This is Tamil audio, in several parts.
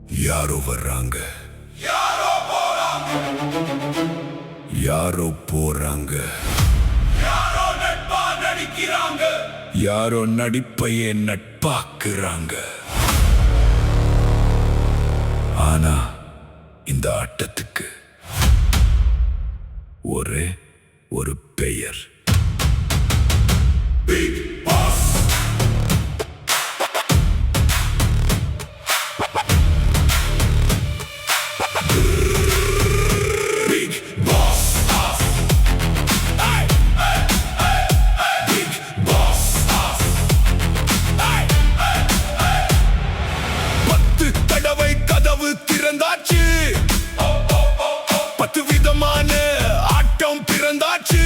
யாரோ வர்றாங்க, யாரோ போறாங்க, யாரோ போறாங்க, யாரோ நட்பா நடிக்கிறாங்க, யாரோ நடிப்பையே நட்பாக்குறாங்க. ஆனா இந்த ஆட்டத்துக்கு ஒரே ஒரு பெயர். Bigg Boss. Bigg Boss. Bigg Boss. 10 தடவை கதவு திறந்தாச்சு, 10 விதமான ஆட்டம் பிறந்தாச்சு.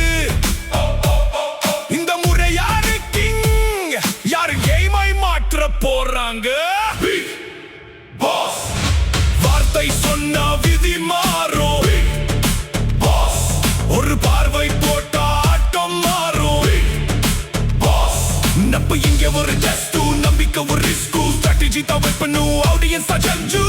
இந்த முறை யாரு கிங், யாரு கேமை மாற்ற போறாங்க? Bigg Boss. வார்த்தை சொன்ன விதி மாறும். Bigg Boss. ஒரு பார்வை போட்ட ஆட்டம் மாறும். Bigg Boss. நட்பு இங்க ஒரு ஜஸ்ட், நம்பிக்கை ஒரு ரிஸ்க், ஸ்ட்ராட்டஜி தான் வெப்பனும், ஆடியன்ஸ் தான் ஜட்ஜு.